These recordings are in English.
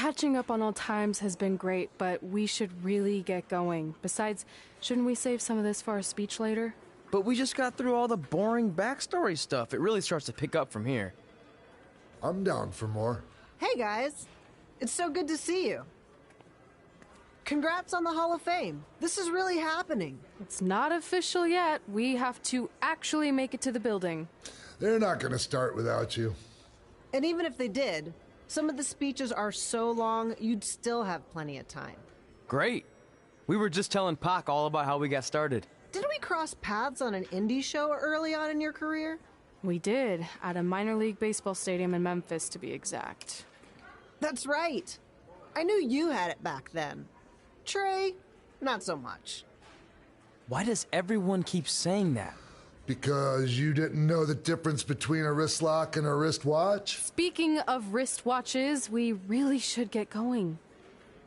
Catching up on old times has been great, but we should really get going. Besides, shouldn't we save some of this for our speech later? But we just got through all the boring backstory stuff. It really starts to pick up from here. I'm down for more. Hey guys, it's so good to see you. Congrats on the Hall of Fame. This is really happening. It's not official yet. We have to actually make it to the building. They're not going to start without you. And even if they did, some of the speeches are so long, you'd still have plenty of time. Great. We were just telling Pac all about how we got started. Didn't we cross paths on an indie show early on in your career? We did, at a minor league baseball stadium in Memphis, to be exact. That's right. I knew you had it back then. Trey, not so much. Why does everyone keep saying that? Because you didn't know the difference between a wrist lock and a wristwatch? Speaking of wristwatches, we really should get going.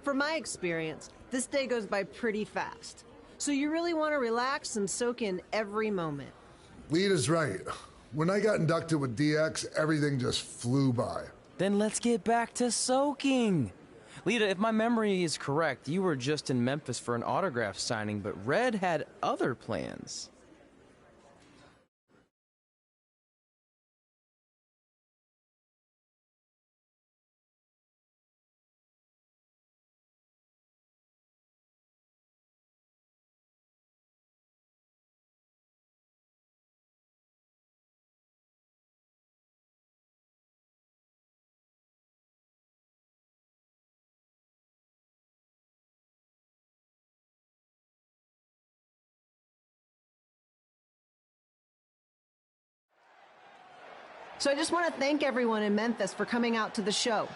From my experience, this day goes by pretty fast. So you really want to relax and soak in every moment. Lita's right. When I got inducted with DX, everything just flew by. Then let's get back to soaking. Lita, if my memory is correct, you were just in Memphis for an autograph signing, but Red had other plans. So I just want to thank everyone in Memphis for coming out to the show.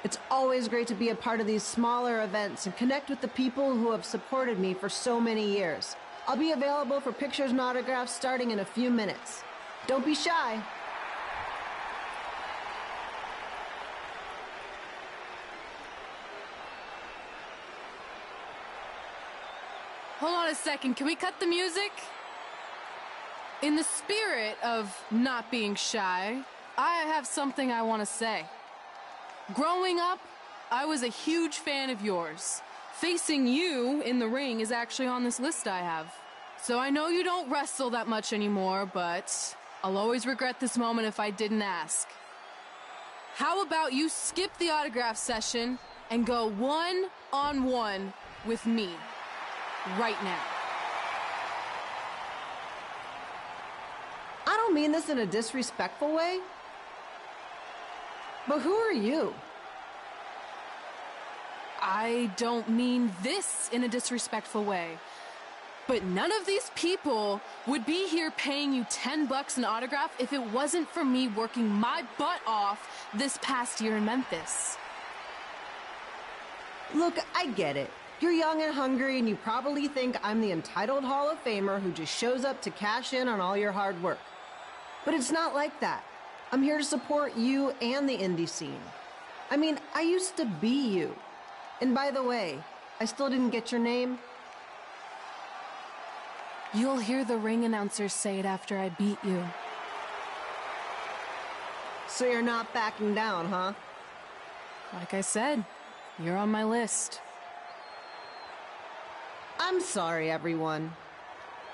It's always great to be a part of these smaller events and connect with the people who have supported me for so many years. I'll be available for pictures and autographs starting in a few minutes. Don't be shy. Hold on a second, can we cut the music? In the spirit of not being shy, I have something I want to say. Growing up, I was a huge fan of yours. Facing you in the ring is actually on this list I have. So I know you don't wrestle that much anymore, but I'll always regret this moment if I didn't ask. How about you skip the autograph session and go one-on-one with me right now? I don't mean this in a disrespectful way, but who are you? I don't mean this in a disrespectful way, but none of these people would be here paying you $10 an autograph if it wasn't for me working my butt off this past year in Memphis. Look, I get it. You're young and hungry, and you probably think I'm the entitled Hall of Famer who just shows up to cash in on all your hard work. But it's not like that. I'm here to support you and the indie scene. I mean, I used to be you. And by the way, I still didn't get your name. You'll hear the ring announcers say it after I beat you. So you're not backing down, huh? Like I said, you're on my list. I'm sorry, everyone.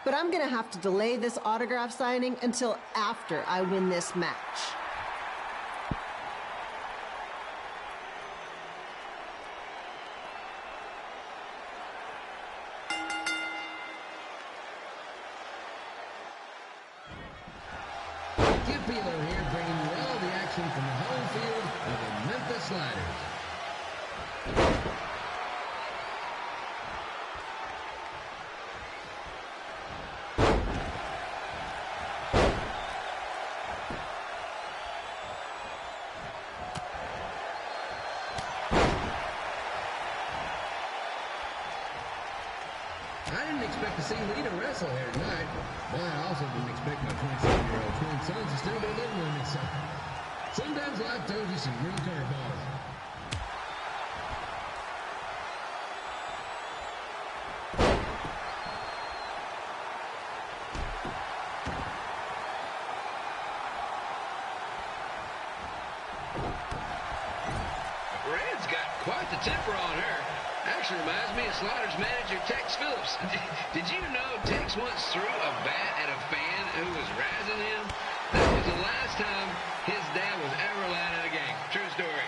But I'm gonna have to delay this autograph signing until after I win this match. Skip Beeler here, bringing you all the action from the home field of the Memphis Sliders. I didn't expect to see Lita wrestle here tonight, but I also didn't expect my 27-year-old twin sons to still be living with me, so sometimes life throws you some real curveballs. Red's got quite kept the temper on her. Actually reminds me of Slaughter's manager, Tex Phillips. Did you know Tex once threw a bat at a fan who was razzing him? That was the last time his dad was ever allowed at a game. True story.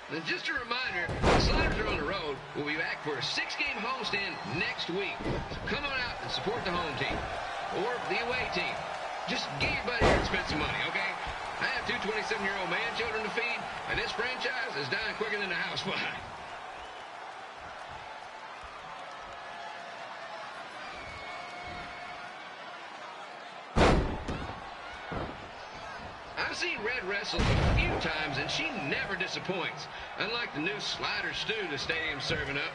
And just a reminder, the Sliders are on the road. We'll be back for a 6-game homestand next week. So come on out and support the home team or the away team. Just get your buddy here and spend some money, okay? I have 2 27-year-old man-children to feed, and this franchise is dying quicker than the house fly. I've seen Red wrestle a few times, and she never disappoints. Unlike the new slider stew the stadium's serving up.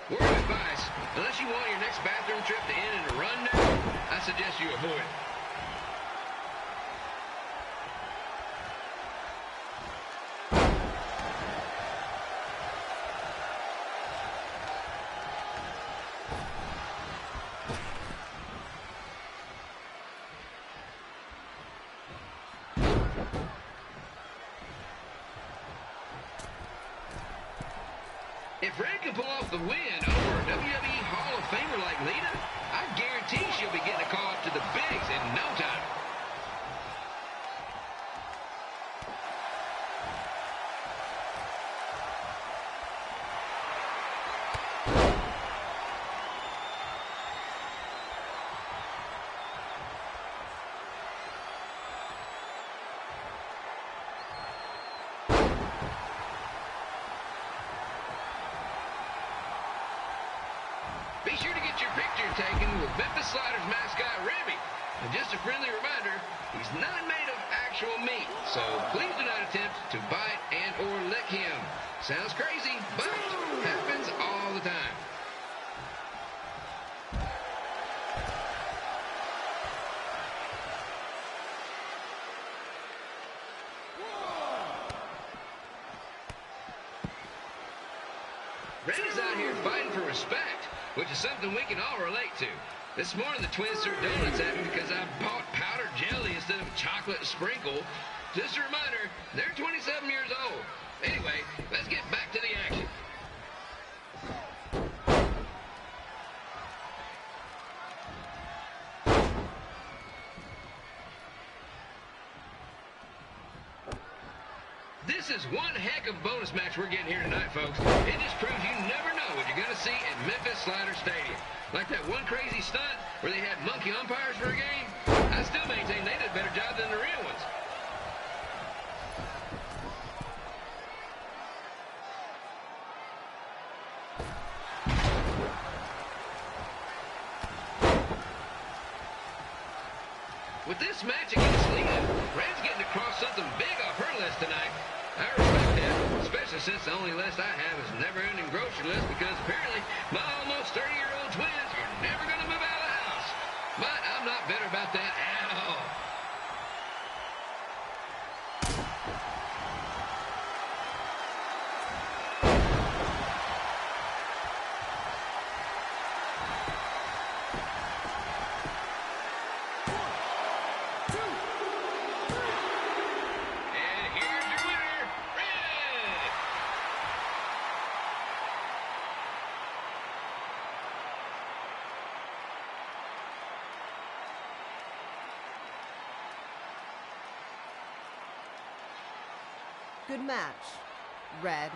Word of advice, unless you want your next bathroom trip to end in a rundown, I suggest you avoid it. If Red can pull off the win over a WWE Hall of Famer like Lita, I guarantee she'll be getting a call up to the bigs in no time. Be sure to get your picture taken with Memphis Sliders mascot, Ribby. And just a friendly reminder, he's not made of actual meat, so please do not attempt to bite and or lick him. Sounds crazy, but happens all the time. Red is out here fighting for respect, which is something we can all relate to. This morning, the Twins threw donuts at me because I bought powdered jelly instead of chocolate sprinkle. Just a reminder, they're 27 years old. Anyway, let's get back to the action. This is one heck of a bonus match we're getting here tonight, folks. It just proves you never know what you're going to see at Memphis Slider Stadium. Like that one crazy stunt where they had monkey umpires for a game. I still maintain they did a better job than the real ones. With this match against Lita, Red's getting across something big off her list tonight. I respect that, especially since the only list I have is never-ending grocery list because apparently my almost 30-year-old twins are never going to move out of the house. But I'm not bitter about that at all. Good match, Red.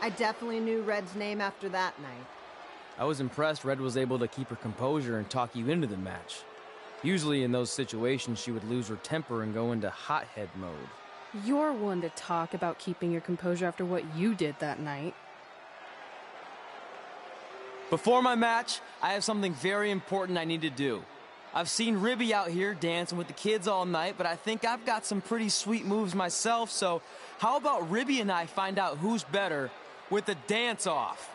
I definitely knew Red's name after that night. I was impressed Red was able to keep her composure and talk you into the match. Usually in those situations, she would lose her temper and go into hothead mode. You're one to talk about keeping your composure after what you did that night. Before my match, I have something very important I need to do. I've seen Ribby out here dancing with the kids all night, but I think I've got some pretty sweet moves myself, so how about Ribby and I find out who's better with the dance-off?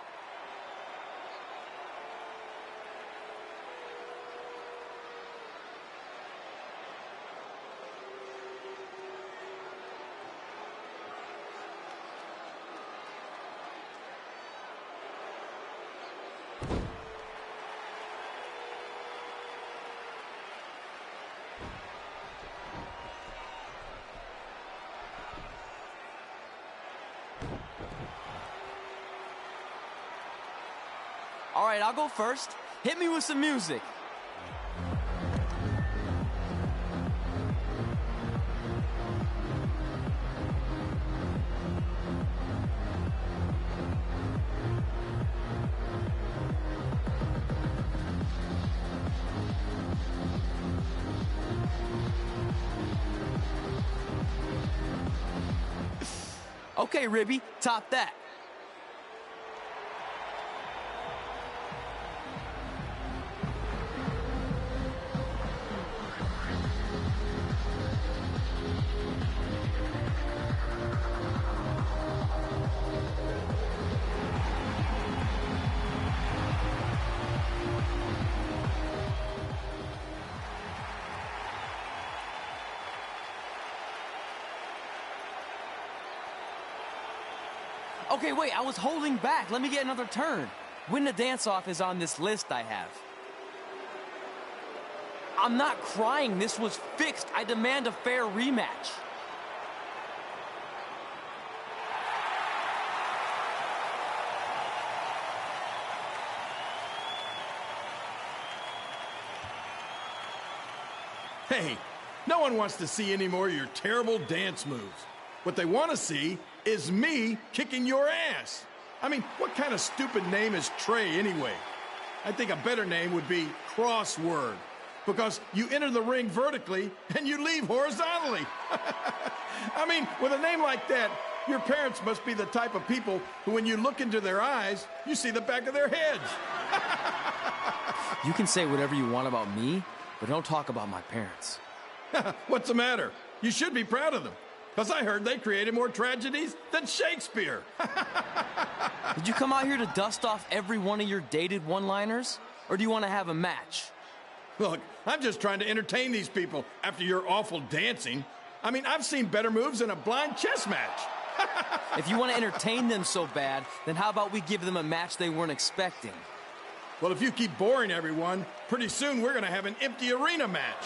All right, I'll go first. Hit me with some music. Okay, Ribby, top that. Okay, wait, I was holding back. Let me get another turn. Win the dance-off is on this list I have. I'm not crying. This was fixed. I demand a fair rematch. Hey, no one wants to see any more of your terrible dance moves. What they want to see is me kicking your ass. I mean, what kind of stupid name is Trey anyway? I think a better name would be Crossword, because you enter the ring vertically and you leave horizontally. I mean, with a name like that, your parents must be the type of people who, when you look into their eyes, you see the back of their heads. You can say whatever you want about me, but don't talk about my parents. What's the matter? You should be proud of them, because I heard they created more tragedies than Shakespeare. Did you come out here to dust off every one of your dated one-liners? Or do you want to have a match? Look, I'm just trying to entertain these people after your awful dancing. I mean, I've seen better moves in a blind chess match. If you want to entertain them so bad, then how about we give them a match they weren't expecting? Well, if you keep boring everyone, pretty soon we're going to have an empty arena match.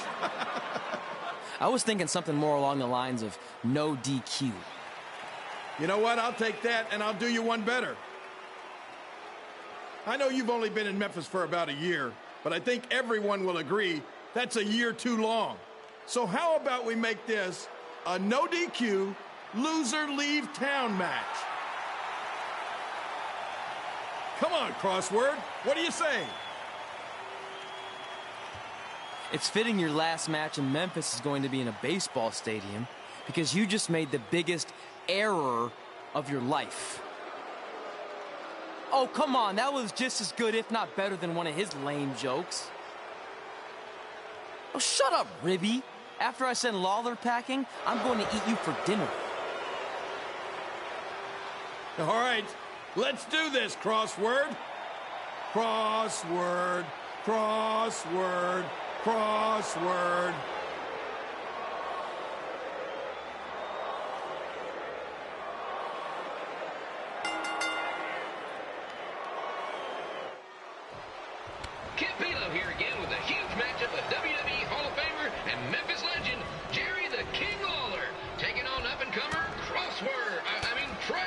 I was thinking something more along the lines of no DQ. You know what? I'll take that, and I'll do you one better. I know you've only been in Memphis for about a year, but I think everyone will agree that's a year too long. So how about we make this a no DQ, loser leave town match? Come on, Crossword. What do you say? It's fitting your last match in Memphis is going to be in a baseball stadium because you just made the biggest error of your life. Oh, come on. That was just as good, if not better, than one of his lame jokes. Oh, shut up, Ribby. After I send Lawler packing, I'm going to eat you for dinner. All right, let's do this, Crossword. Crossword, crossword, crossword. Kid Pilo here again with a huge matchup of WWE Hall of Famer and Memphis legend Jerry the King Lawler taking on up-and-comer Trey.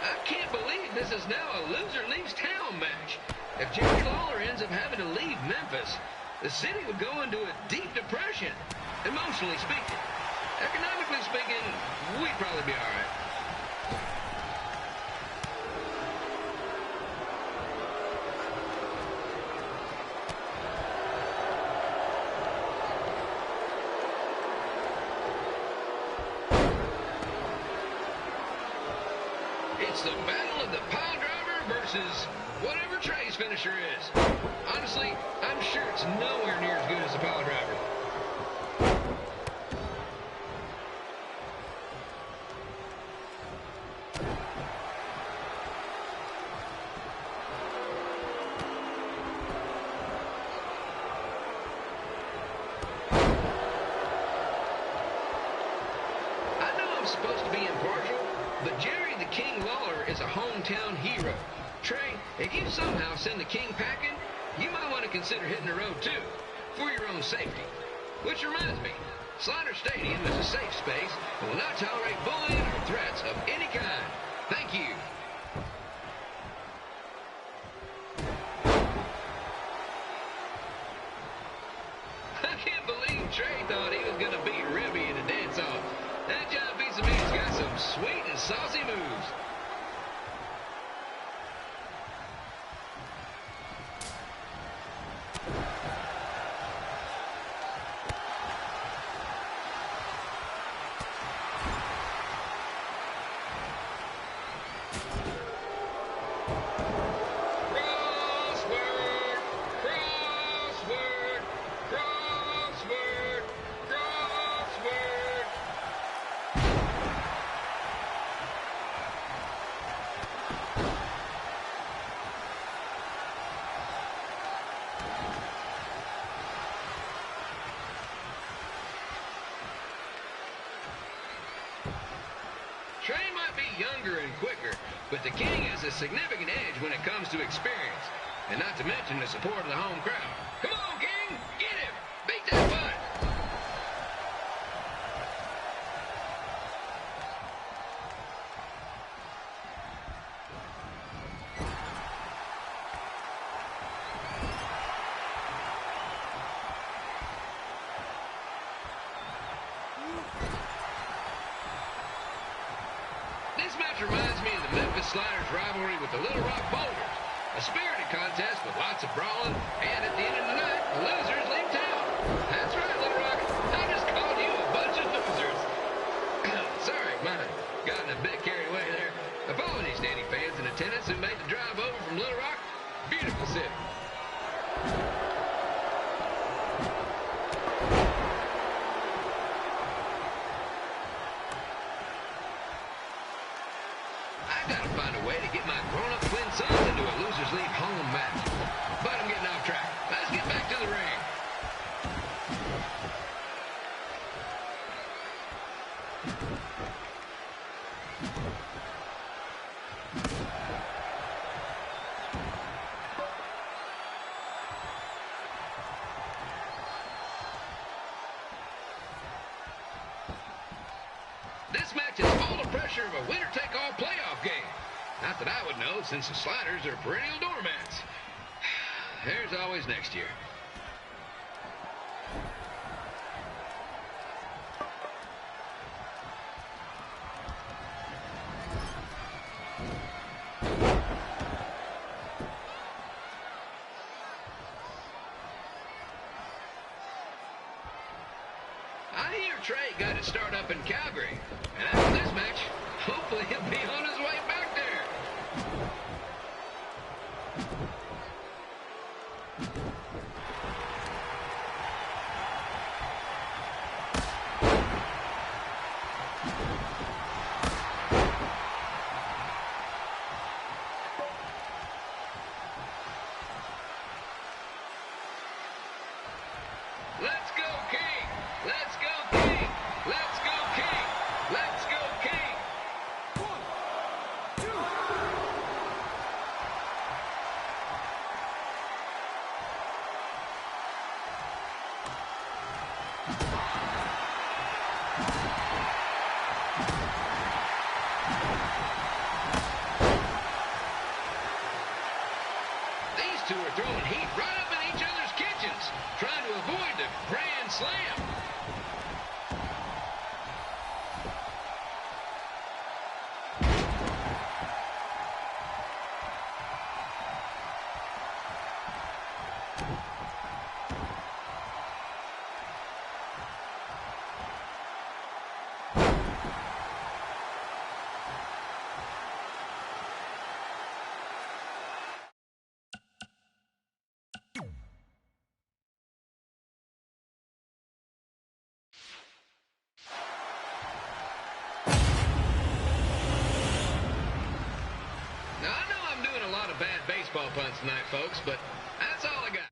I can't believe this is now a loser leaves town match. If Jerry Lawler ends up having to leave Memphis, the city would go into a deep depression, emotionally speaking. Economically speaking, we'd probably be all right. It's the battle of the pile driver versus whatever Trey's finisher is. Honestly, I'm sure it's nowhere near as good as the pile driver. I know I'm supposed to be impartial, but Jerry the King Lawler is a hometown hero. Trey, if you somehow send the King packing, you might want to consider hitting the road too, for your own safety. Which reminds me, Slaughter Stadium is a safe space and will not tolerate bullying or threats of any kind. Thank you. I can't believe Trey thought he was going to beat Ribby in a dance-off. That John Piece of Meat's got some sweet and saucy moves. Crossword, crossword, crossword, crossword. Trey might be younger and quicker, but the King has a significant edge when it comes to experience, and not to mention the support of the home crowd. Come on, King! Get him! Beat that butt! This match reminds me of the Memphis Sliders rivalry with the Little Rock Boulders. A spirited contest with lots of brawling, and at the end of the night, the losers leave town. That's right, Little Rock. I just called you a bunch of losers. Sorry, mine. Gotten a bit carried away there. Apologies to any fans in attendance who made the drive over from Little Rock. Beautiful city. I gotta find a way to get my grown-up twin sons into a losers leave home match. But I'm getting off track. Let's get back to the ring. This match is all the pressure of a winner-take-all playoff game. Not that I would know, since the Sliders are perennial doormats. There's always next year. I hear Trey got his start up in Calgary, and after this match, hopefully he'll be on his way back there. Let's go, King! Let's go, King! Let's go, King! Let's go! throwing heat right up in each other's kitchens, trying to avoid the grand slam. Now, I know I'm doing a lot of bad baseball puns tonight, folks, but that's all I got.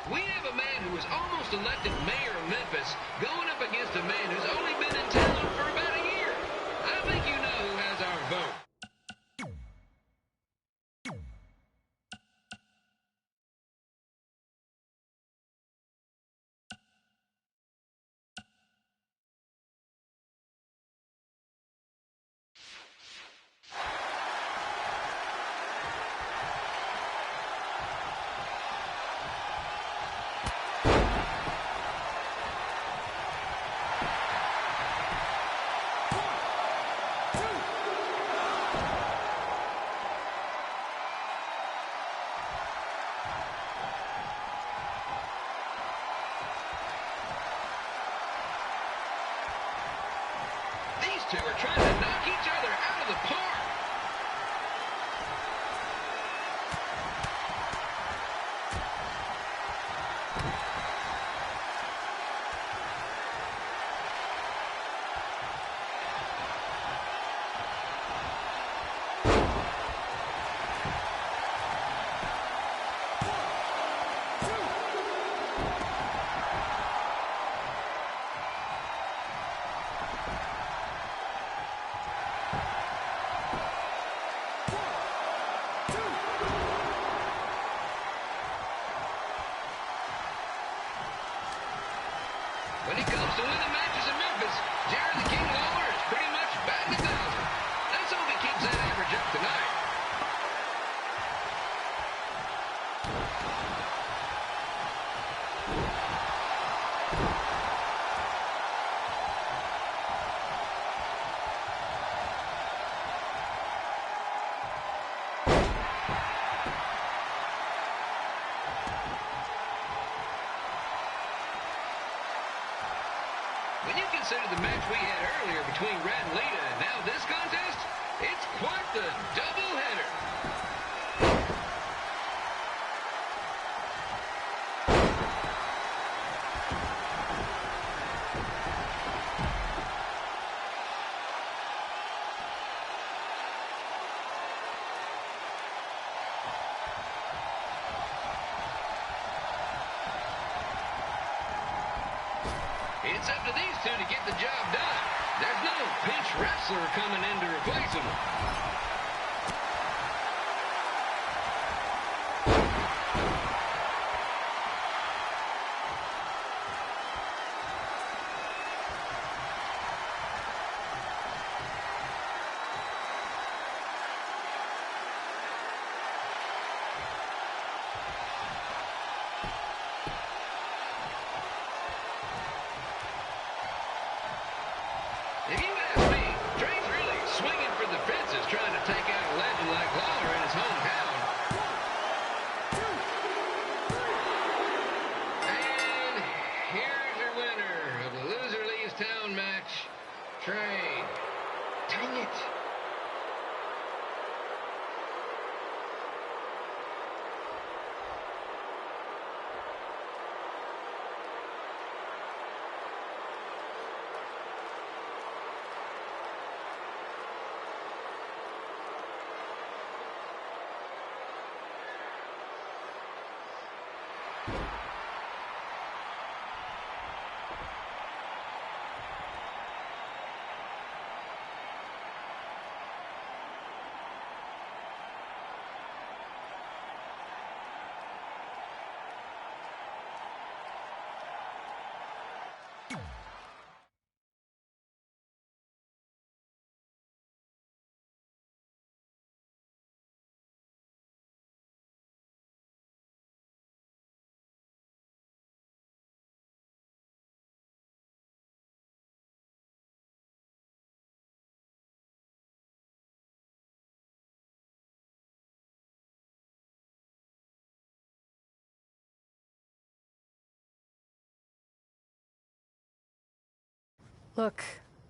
We have a man who was almost elected mayor of Memphis going up against a man who's only been in town for about a year. I think you know who has our vote. These two are trying to knock each other out of the park. When it comes to winning matches in Memphis, Jerry the King Lawler is pretty much batting 1,000. Let's hope he keeps that average up tonight. When you consider the match we had earlier between Red and Lita and now this contest, it's quite the doubleheader. It's up to these two to get the job done. There's no pinch wrestler coming in to replace them. If you ask me, Dre's really swinging for the fences trying to take out a legend like Lawler in his hometown. trade. Dang it. Look,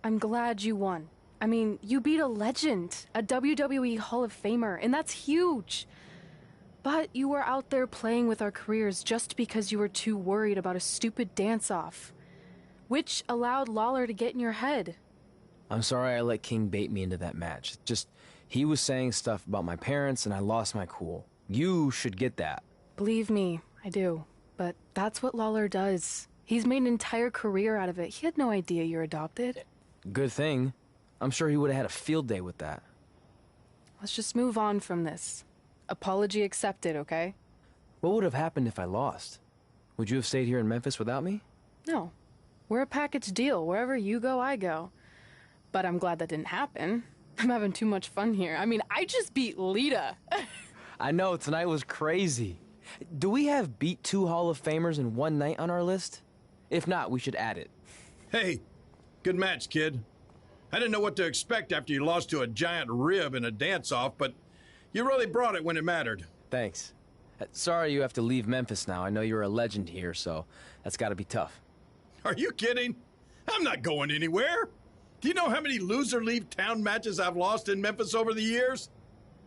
I'm glad you won. I mean, you beat a legend, a WWE Hall of Famer, and that's huge. But you were out there playing with our careers just because you were too worried about a stupid dance-off, which allowed Lawler to get in your head. I'm sorry I let King bait me into that match. Just, he was saying stuff about my parents and I lost my cool. You should get that. Believe me, I do. But that's what Lawler does. He's made an entire career out of it. He had no idea you're adopted. Good thing. I'm sure he would have had a field day with that. Let's just move on from this. Apology accepted, okay? What would have happened if I lost? Would you have stayed here in Memphis without me? No. We're a package deal. Wherever you go, I go. But I'm glad that didn't happen. I'm having too much fun here. I mean, I just beat Lita. I know, tonight was crazy. Do we have beat 2 Hall of Famers in one night on our list? If not, we should add it. Hey, good match, kid. I didn't know what to expect after you lost to a giant rib in a dance-off, but you really brought it when it mattered. Thanks. Sorry you have to leave Memphis now. I know you're a legend here, so that's gotta be tough. Are you kidding? I'm not going anywhere. Do you know how many loser leave town matches I've lost in Memphis over the years?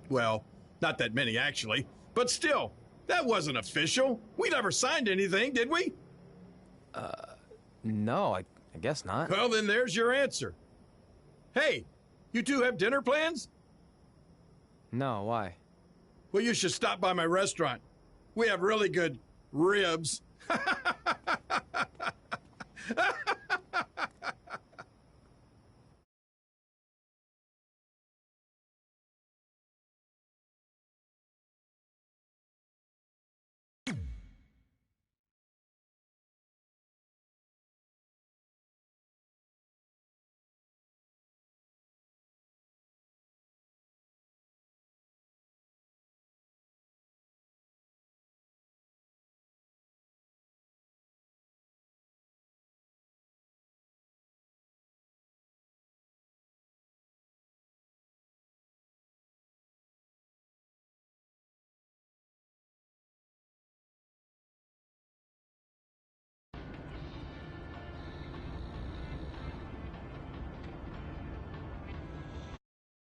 Well, not that many actually, but still, that wasn't official. We never signed anything, did we? No, I guess not. Well, then there's your answer. Hey, you two have dinner plans? No, why? Well, you should stop by my restaurant. We have really good ribs.